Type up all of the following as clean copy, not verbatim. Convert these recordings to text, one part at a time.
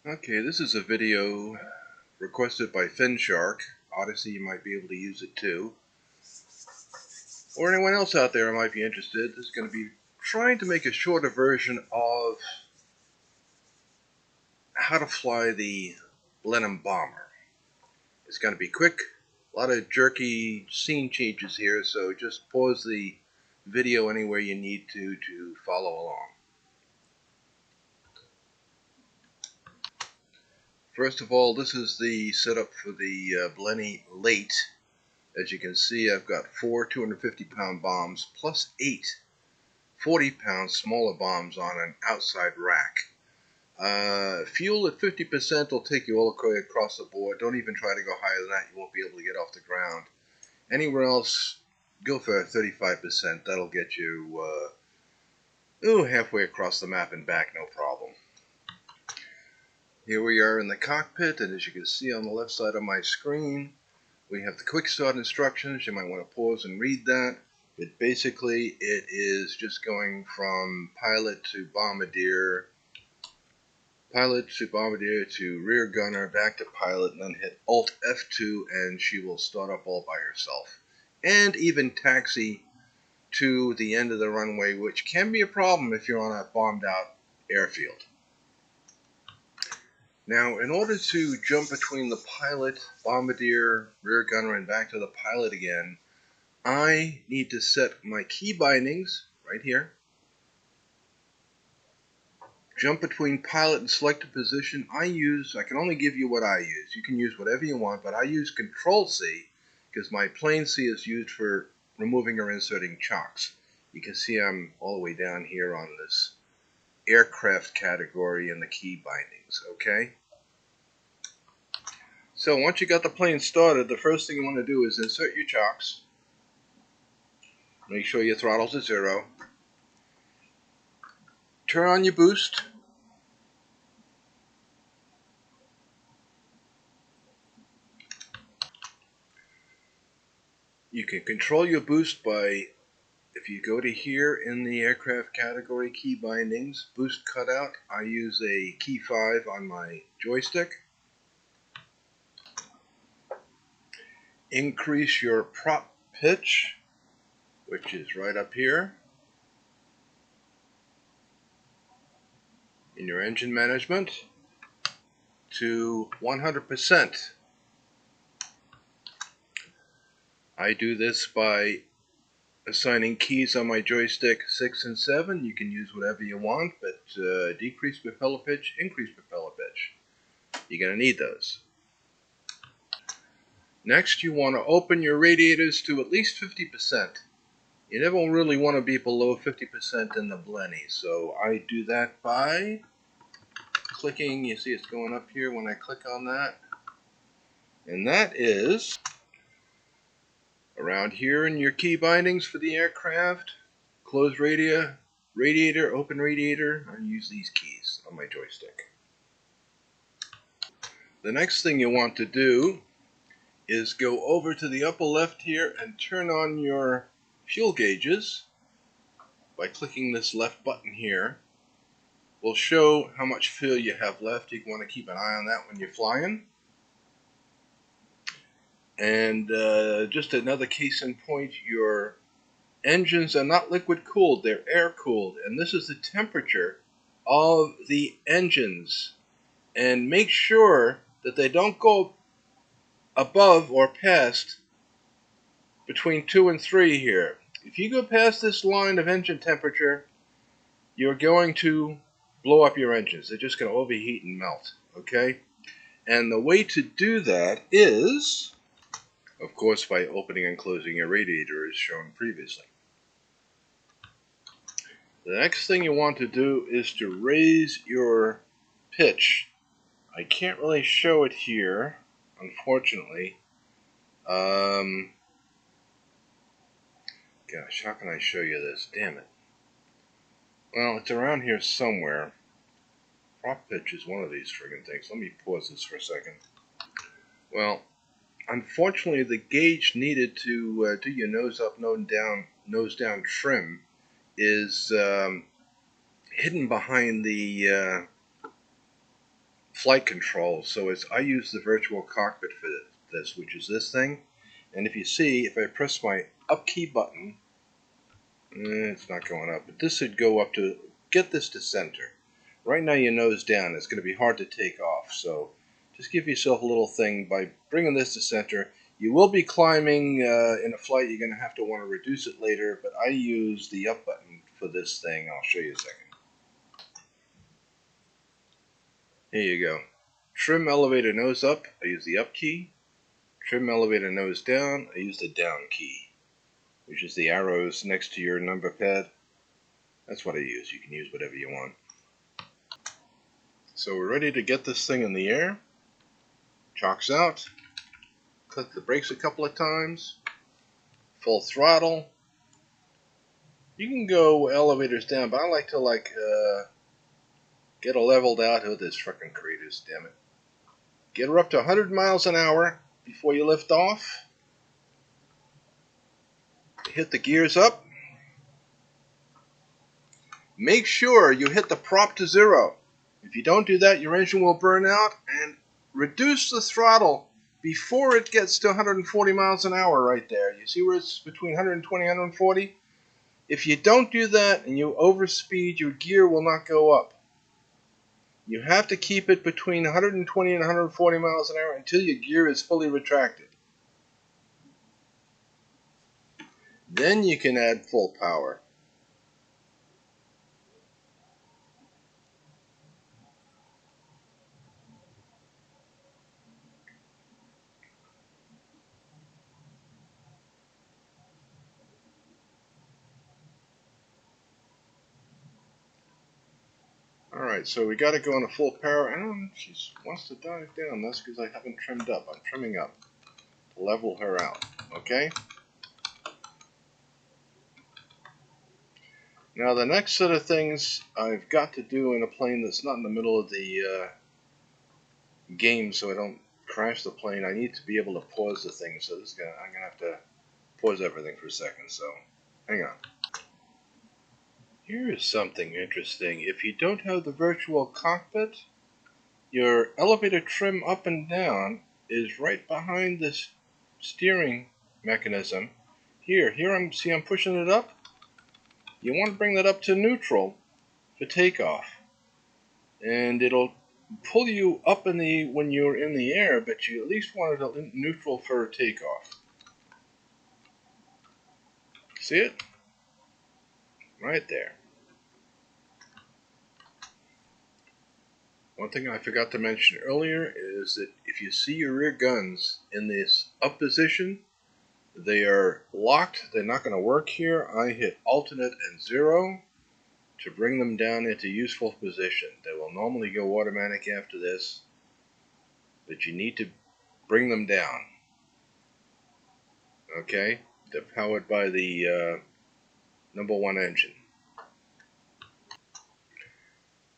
Okay, this is a video requested by FinShark. Odyssey, you might be able to use it too. Or anyone else out there who might be interested. This is going to be trying to make a shorter version of how to fly the Blenheim bomber. It's going to be quick, a lot of jerky scene changes here, so just pause the video anywhere you need to follow along. First of all, this is the setup for the Blenny Late. As you can see, I've got 4 250-pound bombs plus 8 40-pound smaller bombs on an outside rack. Fuel at 50% will take you all the way across the board. Don't even try to go higher than that. You won't be able to get off the ground. Anywhere else, go for 35%. That'll get you halfway across the map and back, no problem. Here we are in the cockpit, and as you can see on the left side of my screen, we have the quick start instructions. You might want to pause and read that. But basically, it is just going from pilot to bombardier to rear gunner, back to pilot, and then hit Alt F2, and she will start up all by herself. And even taxi to the end of the runway, which can be a problem if you're on a bombed out airfield. Now, in order to jump between the pilot, bombardier, rear gunner, and back to the pilot again, I need to set my key bindings right here. Jump between pilot and select a position. I can only give you what I use. You can use whatever you want, but I use Control C because my plane C is used for removing or inserting chocks. You can see I'm all the way down here on this aircraft category in the key bindings, okay? So once you got the plane started, the first thing you want to do is insert your chocks. Make sure your throttle's at 0. Turn on your boost. You can control your boost by, if you go to here in the aircraft category key bindings, boost cutout, I use a key 5 on my joystick. Increase your prop pitch, which is right up here in your engine management, to 100%. I do this by assigning keys on my joystick 6 and 7. You can use whatever you want, but decrease propeller pitch, increase propeller pitch. You're going to need those. Next, you want to open your radiators to at least 50%. You never really want to be below 50% in the Blenny, so I do that by clicking. You see it's going up here when I click on that. And that is around here in your key bindings for the aircraft. Close radiator, open radiator. I use these keys on my joystick. The next thing you want to do is go over to the upper left here and turn on your fuel gauges by clicking this left button here. Will show how much fuel you have left. You want to keep an eye on that when you're flying. And just another case in point, your engines are not liquid cooled, they're air cooled, and this is the temperature of the engines. And make sure that they don't go above or past between 2 and 3 here. If you go past this line of engine temperature, you're going to blow up your engines. They're just going to overheat and melt, okay? And the way to do that is, of course, by opening and closing your radiator as shown previously. The next thing you want to do is to raise your pitch. I can't really show it here, unfortunately. Gosh, how can I show you this? Damn it. Well, it's around here somewhere. Prop pitch is one of these friggin' things. Let me pause this for a second. Well, unfortunately, the gauge needed to do your nose up, nose down trim is hidden behind the flight control. So I use the virtual cockpit for this, which is this thing. And if you see, if I press my up key button, it's not going up, but this should go up to get this to center. Right now your nose down, it's going to be hard to take off, so just give yourself a little thing by bringing this to center. You will be climbing in a flight. You're going to have to want to reduce it later, but I use the up button for this thing. I'll show you a second. Here you go. Trim elevator nose up, I use the up key. Trim elevator nose down, I use the down key, which is the arrows next to your number pad. That's what I use. You can use whatever you want. So we're ready to get this thing in the air. Chocks out. Click the brakes a couple of times. Full throttle. You can go elevators down, but I like to get her leveled out. Oh, this frickin' craters, damn it. Get her up to 100 miles an hour before you lift off. Hit the gears up. Make sure you hit the prop to 0. If you don't do that, your engine will burn out, and reduce the throttle before it gets to 140 miles an hour right there. You see where it's between 120 and 140? If you don't do that and you overspeed, your gear will not go up. You have to keep it between 120 and 140 miles an hour until your gear is fully retracted. Then you can add full power. Alright, so we got to go on a full power, and she wants to dive down. That's because I haven't trimmed up. I'm trimming up to level her out. Okay? Now the next set of things I've got to do in a plane that's not in the middle of the game, so I don't crash the plane, I need to be able to pause the thing. So I'm gonna have to pause everything for a second. So hang on. Here is something interesting. If you don't have the virtual cockpit, your elevator trim up and down is right behind this steering mechanism. Here I'm pushing it up. You want to bring that up to neutral for takeoff, and it'll pull you up when you're in the air, but you at least want it at neutral for takeoff. See it? Right there. One thing I forgot to mention earlier is that if you see your rear guns in this up position, they are locked. They're not going to work here. I hit alternate and 0 to bring them down into useful position. They will normally go automatic after this, but you need to bring them down. Okay? They're powered by the number 1 engine.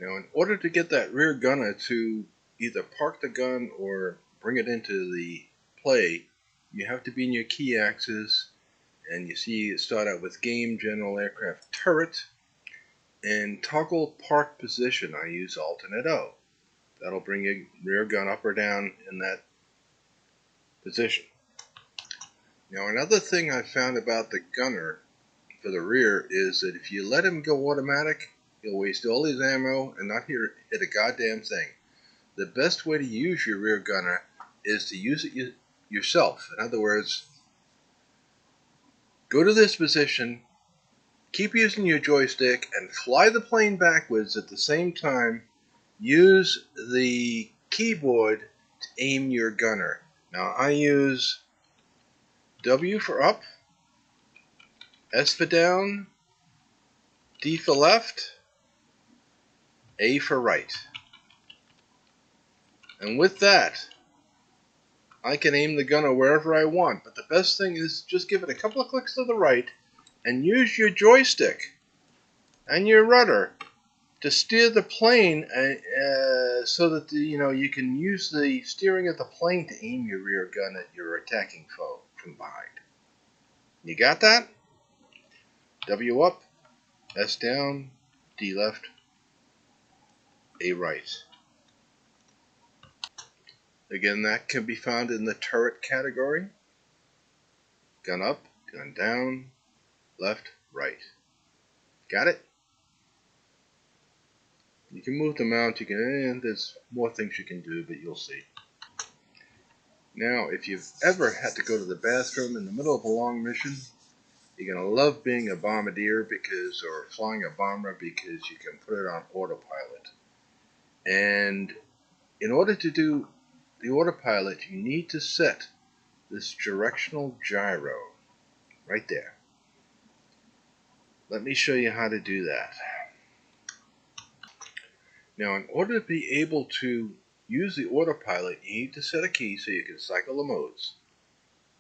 Now, in order to get that rear gunner to either park the gun or bring it into the play, you have to be in your key axis, and you see you start out with Game, General Aircraft Turret, and toggle park position. I use alternate O. That'll bring your rear gun up or down in that position. Now, another thing I found about the gunner for the rear is that if you let him go automatic, he'll waste all his ammo and not hit a goddamn thing. The best way to use your rear gunner is to use it yourself. In other words, go to this position, keep using your joystick, and fly the plane backwards at the same time. Use the keyboard to aim your gunner. Now I use W for up, S for down, D for left, A for right. And with that, I can aim the gunner wherever I want. But the best thing is just give it a couple of clicks to the right and use your joystick and your rudder to steer the plane so that you can use the steering of the plane to aim your rear gun at your attacking foe from behind. You got that? W up, S down, D left, A right. Again, that can be found in the turret category. Gun up, gun down, left, right. Got it? You can move the mount, you can, and there's more things you can do, but you'll see. Now, if you've ever had to go to the bathroom in the middle of a long mission, you're going to love being a bombardier or flying a bomber because you can put it on autopilot. And in order to do the autopilot, you need to set this directional gyro right there. Let me show you how to do that. Now, in order to be able to use the autopilot, you need to set a key so you can cycle the modes.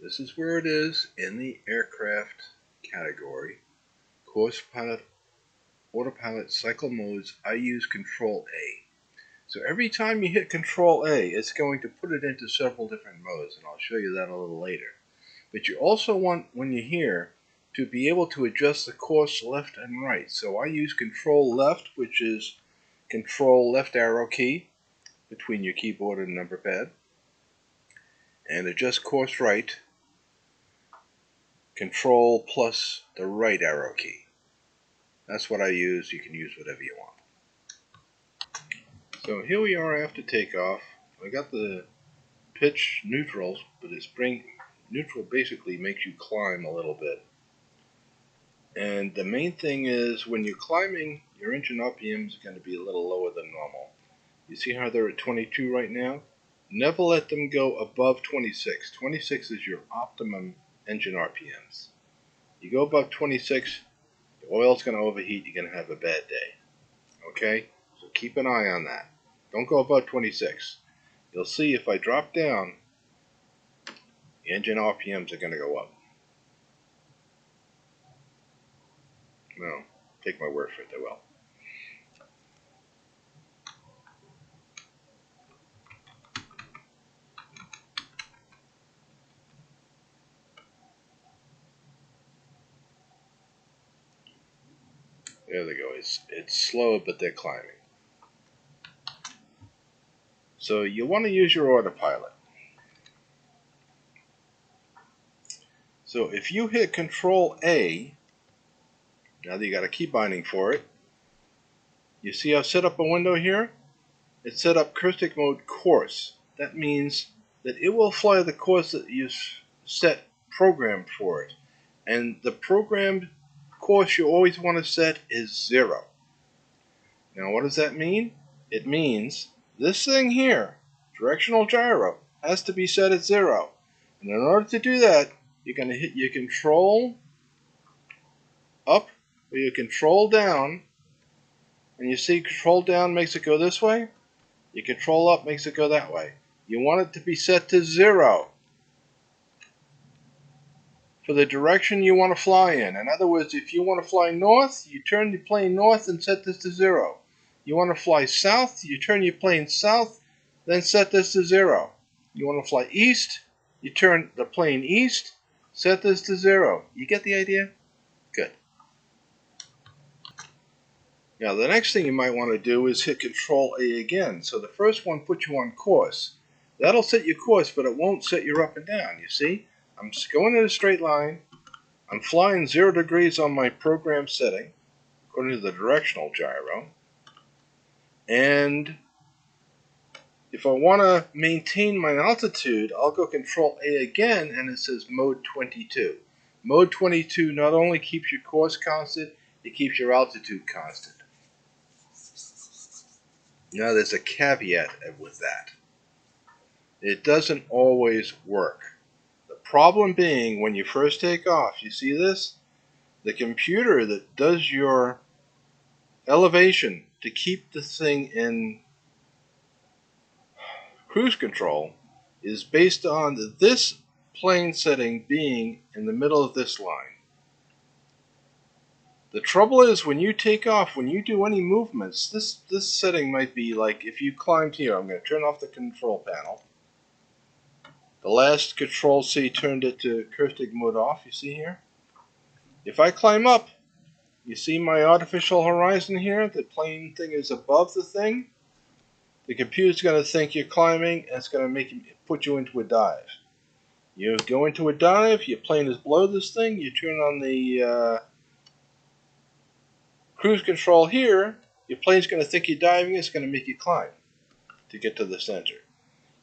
This is where it is in the aircraft category. Course pilot, autopilot, cycle modes. I use Control A. So every time you hit Control A, it's going to put it into several different modes, and I'll show you that a little later. But you also want, when you're here, to be able to adjust the course left and right. So I use Control Left, which is Control left arrow key between your keyboard and number pad, and adjust course right, Control plus the right arrow key. That's what I use. You can use whatever you want. So here we are after takeoff. I got the pitch neutrals, but it's neutral basically makes you climb a little bit. And the main thing is when you're climbing, your engine RPM is going to be a little lower than normal. You see how they're at 22 right now? Never let them go above 26. 26 is your optimum engine RPMs. You go above 26, the oil's going to overheat, you're going to have a bad day. Okay? So keep an eye on that. Don't go above 26. You'll see if I drop down, the engine RPMs are going to go up. No, take my word for it, they will. There they go. It's slow, but they're climbing. So you want to use your autopilot. So if you hit Control A, now that you got a key binding for it, you see I've set up a window here? It's set up acoustic mode course. That means that it will fly the course that you set programmed for it. And the programmed course you always want to set is 0. Now what does that mean? It means this thing here, directional gyro, has to be set at 0. And in order to do that, you're going to hit your control up or your control down. And you see control down makes it go this way. Your control up makes it go that way. You want it to be set to 0 for the direction you want to fly in. In other words, if you want to fly north, you turn the plane north and set this to 0. You want to fly south, you turn your plane south, then set this to 0. You want to fly east, you turn the plane east, set this to 0. You get the idea? Good. Now the next thing you might want to do is hit Control A again. So the first one puts you on course. That'll set your course, but it won't set your up and down. You see? I'm going in a straight line. I'm flying 0 degrees on my program setting, according to the directional gyro. And if I want to maintain my altitude, I'll go Control A again, and it says Mode 22. Mode 22 not only keeps your course constant, it keeps your altitude constant. Now there's a caveat with that. It doesn't always work. The problem being when you first take off, you see this? The computer that does your elevation to keep the thing in cruise control is based on this plane setting being in the middle of this line. The trouble is when you take off, when you do any movements, this setting might be like if you climbed here. I'm going to turn off the control panel. The last Control C turned it to acoustic mode off, you see here? If I climb up, you see my artificial horizon here? The plane thing is above the thing. the computer's going to think you're climbing, and it's going to put you into a dive. You go into a dive, your plane is below this thing, you turn on the cruise control here, your plane's going to think you're diving, it's going to make you climb to get to the center.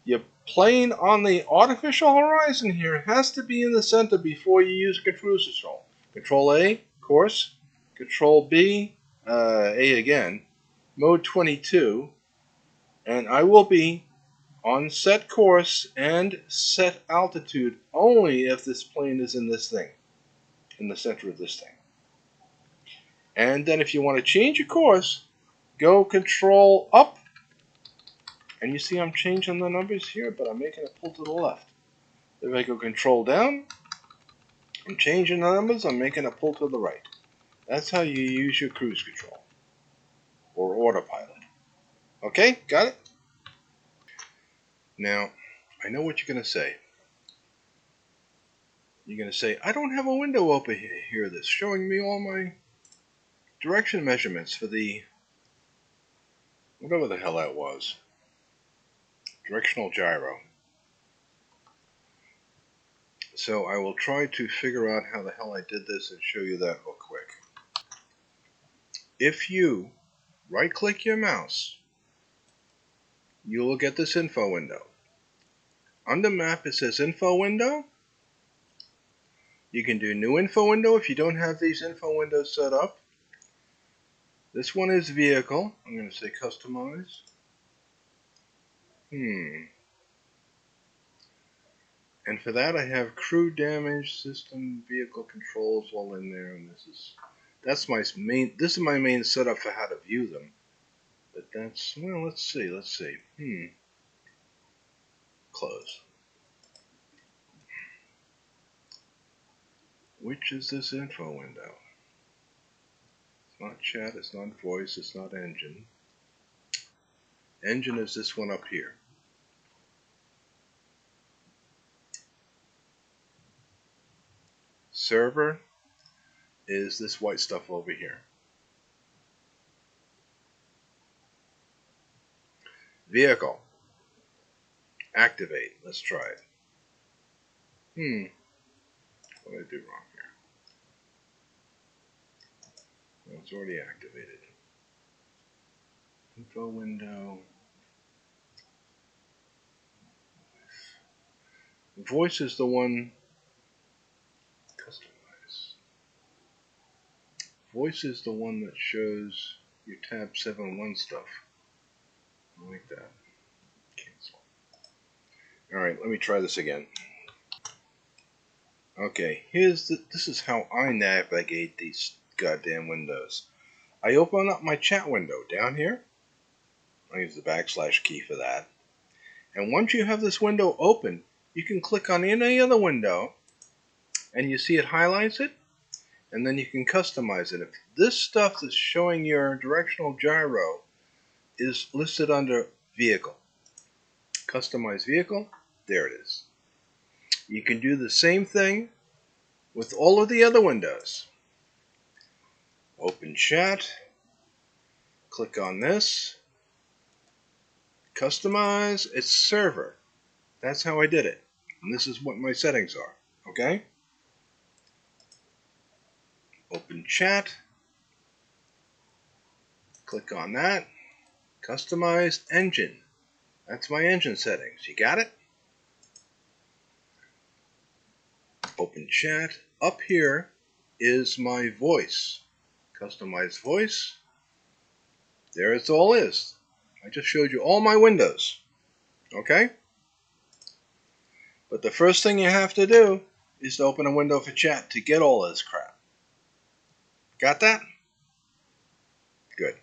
Your plane on the artificial horizon here has to be in the center before you use cruise control. Control A, course. Control B, A again. Mode 22. And I will be on set course and set altitude only if this plane is in this thing, in the center of this thing. And then if you want to change your course, go control up. And you see I'm changing the numbers here, but I'm making it pull to the left. If I go control down, I'm changing the numbers, I'm making it pull to the right. That's how you use your cruise control. Or autopilot. Okay, got it? Now, I know what you're going to say. You're going to say, I don't have a window open here that's showing me all my direction measurements for the, whatever the hell that was, directional gyro. So I will try to figure out how the hell I did this and show you that real quick. If you right-click your mouse, you will get this info window. Under map it says info window. You can do new info window if you don't have these info windows set up. This one is vehicle. I'm going to say customize. And for that I have crew damage, system, vehicle controls all in there, and this is my main setup for how to view them. But that's, well, let's see. Close. Which is this info window? It's not chat, it's not voice, it's not engine. Engine is this one up here. Server is this white stuff over here. Vehicle. Activate. Let's try it. What did I do wrong here? Well, it's already activated. Info window. Voice is the one. Customize. Voice is the one that shows your tab 7.1 stuff. I like that. Cancel. Alright, let me try this again. Okay, this is how I navigate these goddamn windows. I open up my chat window down here. I use the / key for that. And once you have this window open, you can click on any other window and you see it highlights it, and then you can customize it. If this stuff that's showing your directional gyro is listed under vehicle, customize vehicle, there it is. You can do the same thing with all of the other windows. Open chat, click on this, customize, it's server. That's how I did it. And this is what my settings are, okay? Open chat, click on that, customize engine. That's my engine settings. You got it? Open chat. Up here is my voice. Customize voice. There it all is. I just showed you all my windows. Okay? But the first thing you have to do is to open a window for chat to get all this crap. Got that? Good.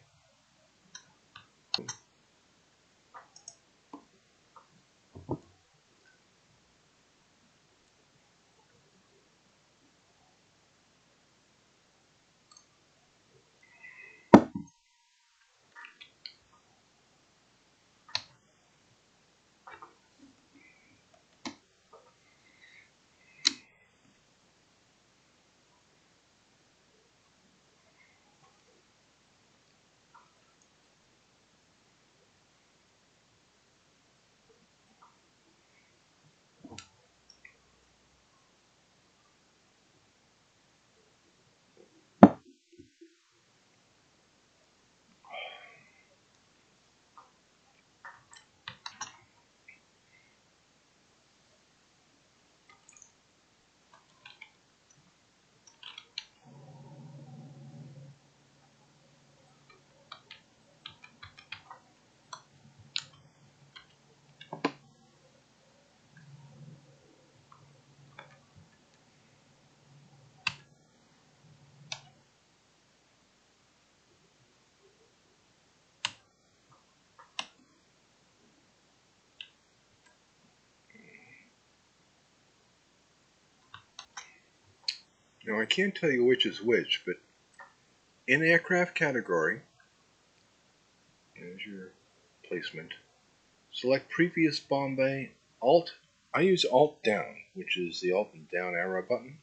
Now I can't tell you which is which, but in aircraft category, there's your placement. Select previous bomb bay, Alt. I use Alt down, which is the Alt and down arrow button.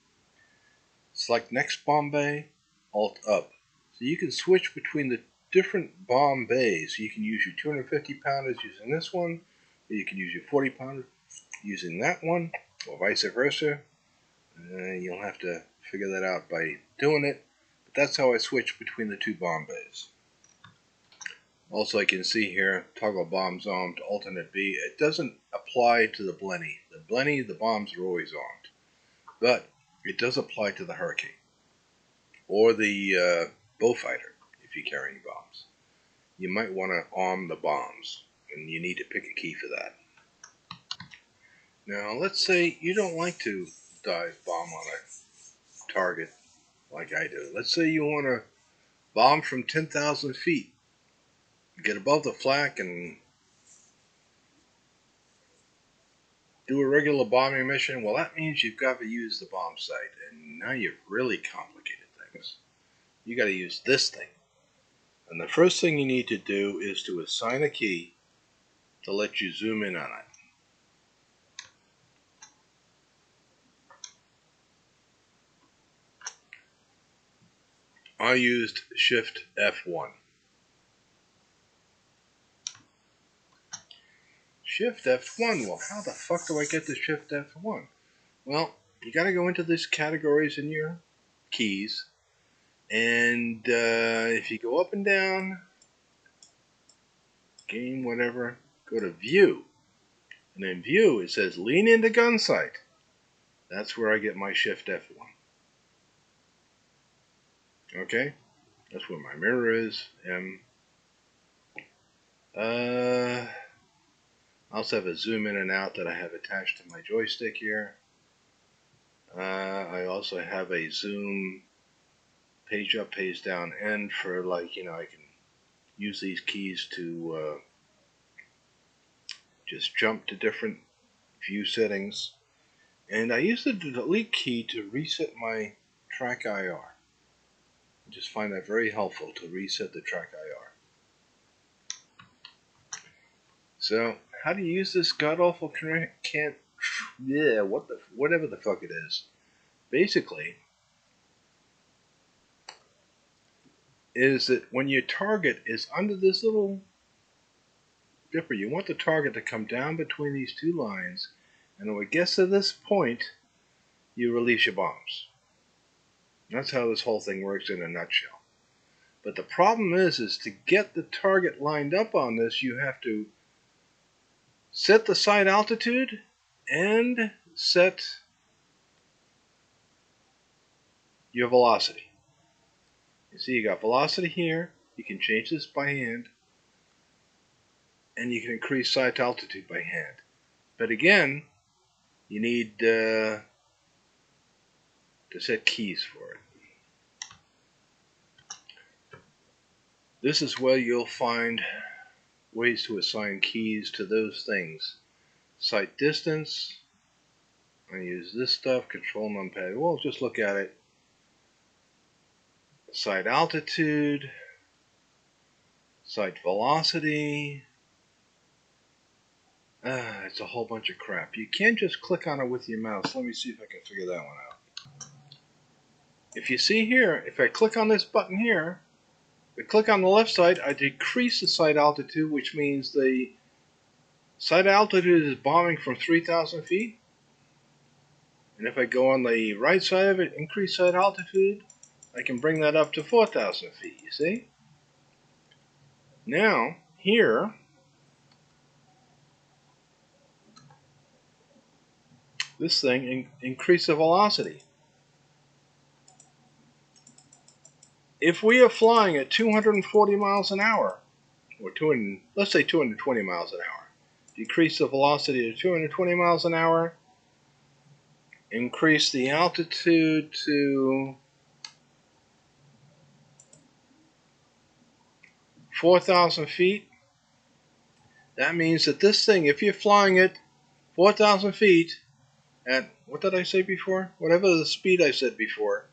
Select next bomb bay, Alt up. So you can switch between the different bomb bays. You can use your 250 pounders using this one, or you can use your 40 pounder using that one, or vice versa. You'll have to figure that out by doing it, but that's how I switch between the two bomb bays. Also, I can see here, toggle bomb zone to alternate B. It doesn't apply to the Blenny. The Blenny, the bombs are always armed. But it does apply to the Hurricane. Or the Bullfighter, if you're carrying bombs. You might want to arm the bombs, and you need to pick a key for that. Now, let's say you don't like to dive bomb on a target like I do. Let's say you want to bomb from 10,000 feet. Get above the flak and do a regular bombing mission. Well, that means you've got to use the bomb sight, and now you've really complicated things. You got to use this thing. And the first thing you need to do is to assign a key to let you zoom in on it. I used Shift F1. Shift F1, well, how the fuck do I get to Shift F1? Well, you got to go into these categories in your keys, and if you go up and down, game, whatever, go to View, and in View it says Lean into Gun Sight. That's where I get my Shift F1. Okay, that's where my mirror is. I also have a zoom in and out that I have attached to my joystick here. I also have a zoom page up, page down end for, like, I can use these keys to just jump to different view settings. And I use the delete key to reset my track IR. I just find that very helpful to reset the track IR. So, how do you use this god-awful whatever the fuck it is? Basically, is that when your target is under this little dipper, you want the target to come down between these two lines, and when it gets to this point, you release your bombs. That's how this whole thing works in a nutshell. But the problem is to get the target lined up on this, you have to set the sight altitude and set your velocity. You see, you got velocity here. You can change this by hand, and you can increase sight altitude by hand. But again, you need to set keys for it. This is where you'll find ways to assign keys to those things. Sight distance. I use this stuff, control numpad. Well, just look at it. Sight altitude, sight velocity. It's a whole bunch of crap. You can't just click on it with your mouse. Let me see if I can figure that one out. If you see here, if I click on this button here, if I click on the left side, I decrease the sight altitude, which means the sight altitude is bombing from 3,000 feet. And if I go on the right side of it, increase sight altitude, I can bring that up to 4,000 feet, you see? Now, here, this thing increase the velocity. If we are flying at 240 miles an hour, or let's say 220 miles an hour, decrease the velocity to 220 miles an hour, increase the altitude to 4,000 feet. That means that this thing, if you're flying at 4,000 feet at, what did I say before? Whatever the speed I said before,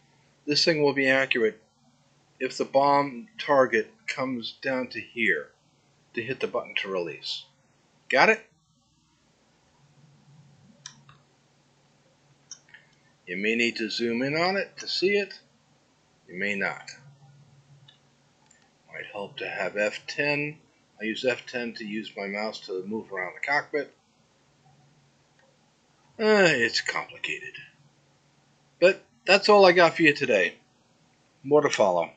this thing will be accurate if the bomb target comes down to here to hit the button to release. Got it? You may need to zoom in on it to see it. You may not. Might help to have F10. I use F10 to use my mouse to move around the cockpit. It's complicated. But that's all I got for you today. More to follow.